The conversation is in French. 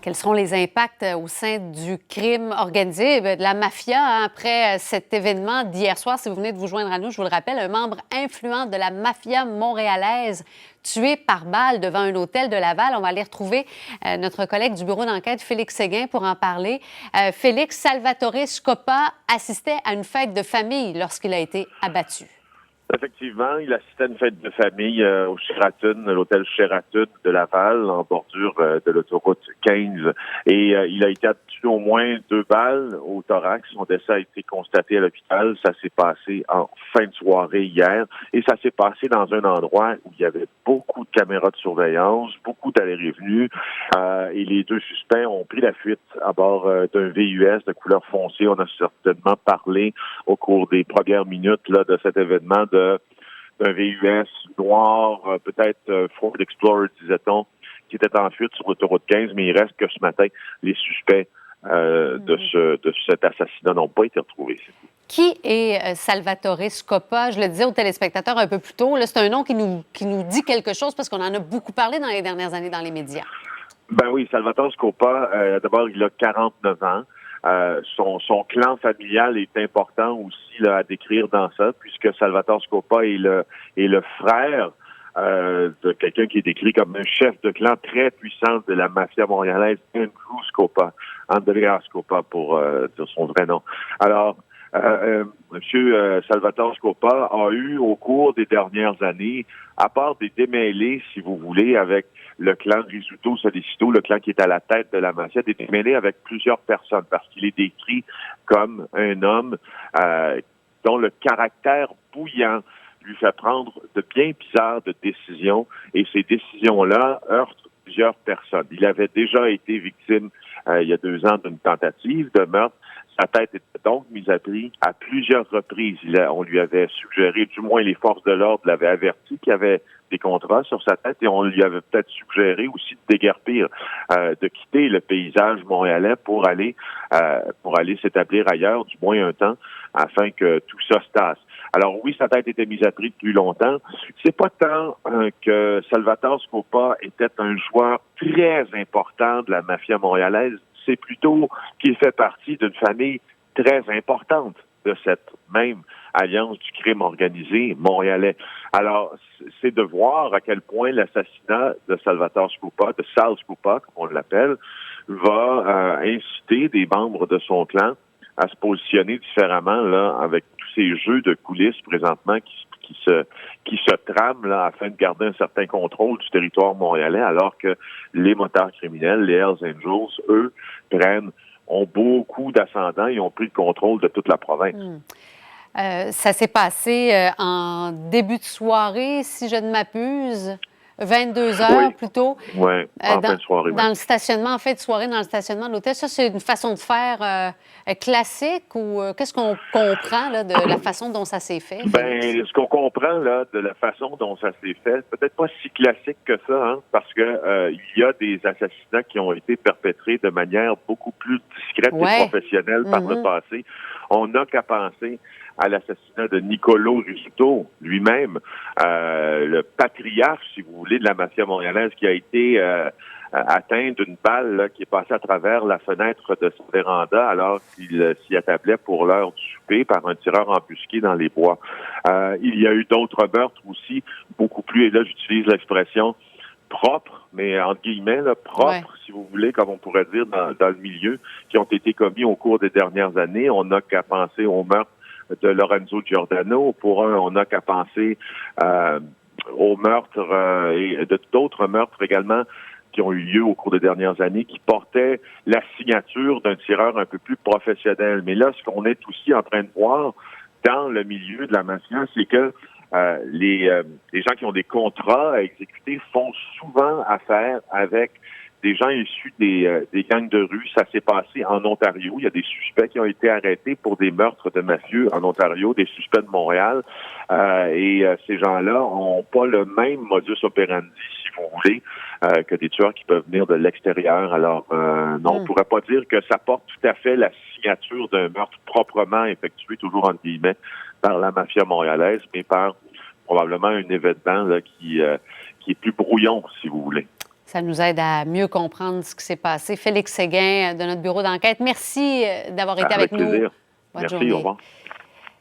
Quels seront les impacts au sein du crime organisé, de la mafia, après cet événement d'hier soir? Si vous venez de vous joindre à nous, je vous le rappelle, un membre influent de la mafia montréalaise tué par balle devant un hôtel de Laval. On va aller retrouver notre collègue du bureau d'enquête, Félix Séguin, pour en parler. Félix, Salvatore Scopa assistait à une fête de famille lorsqu'il a été abattu. Effectivement, il assistait à une fête de famille au Sheraton, l'hôtel Sheraton de Laval, en bordure de l'autoroute 15. Et il a été abattu au moins 2 balles au thorax. Son décès a été constaté à l'hôpital. Ça s'est passé en fin de soirée hier. Et ça s'est passé dans un endroit où il y avait beaucoup de caméras de surveillance, beaucoup d'allers et venues. Et les 2 suspects ont pris la fuite à bord d'un VUS de couleur foncée. On a certainement parlé au cours des premières minutes là, de cet événement d'un VUS noir, peut-être Ford Explorer, disait-on, qui était en fuite sur l'autoroute 15, mais il reste que ce matin, les suspects de cet assassinat n'ont pas été retrouvés. Qui est Salvatore Scopa? Je le disais aux téléspectateurs un peu plus tôt, là, c'est un nom qui nous dit quelque chose parce qu'on en a beaucoup parlé dans les dernières années dans les médias. Ben oui, Salvatore Scopa, d'abord, il a 49 ans. Son clan familial est important aussi là, à décrire dans ça, puisque Salvatore Scopa est le frère de quelqu'un qui est décrit comme un chef de clan très puissant de la mafia montréalaise, Andrew Scopa, Andrea Scopa pour dire son vrai nom. Alors, Monsieur Salvatore Scopa a eu au cours des dernières années, à part des démêlés, si vous voulez, avec le clan Rizzuto Solicito, le clan qui est à la tête de la mafia, des démêlés avec plusieurs personnes, parce qu'il est décrit comme un homme dont le caractère bouillant lui fait prendre de bien bizarres décisions, et ces décisions-là heurtent plusieurs personnes. Il avait déjà été victime, il y a 2 ans, d'une tentative de meurtre. Sa tête était donc mise à prix à plusieurs reprises. On lui avait suggéré, du moins les forces de l'ordre l'avaient averti qu'il y avait des contrats sur sa tête, et on lui avait peut-être suggéré aussi de déguerpir, de quitter le paysage montréalais pour aller s'établir ailleurs, du moins un temps, afin que tout ça se tasse. Alors oui, sa tête était mise à prix depuis longtemps. C'est pas tant que Salvatore Scopa était un joueur très important de la mafia montréalaise, c'est plutôt qu'il fait partie d'une famille très importante de cette même alliance du crime organisé montréalais. Alors, c'est de voir à quel point l'assassinat de Salvatore Scopa, de Sal Scopa, comme on l'appelle, va inciter des membres de son clan à se positionner différemment là, avec tous ces jeux de coulisses présentement qui se trament là, afin de garder un certain contrôle du territoire montréalais, alors que les motards criminels, les Hells Angels, eux, ont beaucoup d'ascendants et ont pris le contrôle de toute la province. Ça s'est passé en début de soirée, si je ne m'abuse, 22 heures plutôt. Oui, en fin de soirée. Dans le stationnement, en fin de soirée, dans le stationnement de l'hôtel. Ça, c'est une façon de faire classique ou qu'est-ce qu'on comprend là, de la façon dont ça s'est fait? Ce qu'on comprend là de la façon dont ça s'est fait, peut-être pas si classique que ça, hein, parce que il y a des assassinats qui ont été perpétrés de manière beaucoup plus discrète et professionnelle par le passé. On n'a qu'à penser à l'assassinat de Nicolo Rizzuto lui-même, le patriarche, si vous voulez, de la mafia montréalaise, qui a été atteint d'une balle là, qui est passée à travers la fenêtre de son véranda alors qu'il s'y attablait pour l'heure du souper par un tireur embusqué dans les bois. Il y a eu d'autres meurtres aussi, beaucoup plus, et là j'utilise l'expression propres, mais entre guillemets, là, propres, si vous voulez, comme on pourrait dire dans le milieu, qui ont été commis au cours des dernières années. On n'a qu'à penser au meurtre de Lorenzo Giordano. On n'a qu'à penser aux meurtres et d'autres meurtres également qui ont eu lieu au cours des dernières années, qui portaient la signature d'un tireur un peu plus professionnel. Mais là, ce qu'on est aussi en train de voir dans le milieu de la mafia, c'est que les gens qui ont des contrats à exécuter font souvent affaire avec des gens issus des gangs de rue. Ça s'est passé en Ontario. Il y a des suspects qui ont été arrêtés pour des meurtres de mafieux en Ontario, des suspects de Montréal. Ces gens-là ont pas le même modus operandi, si vous voulez, que des tueurs qui peuvent venir de l'extérieur. Alors, non, on pourrait pas dire que ça porte tout à fait la signature d'un meurtre proprement effectué, toujours entre guillemets, par la mafia montréalaise, mais par probablement un événement là, qui est plus brouillon, si vous voulez. Ça nous aide à mieux comprendre ce qui s'est passé. Félix Séguin de notre bureau d'enquête, merci d'avoir été avec nous. Plaisir. Bonne Merci, journée. au revoir.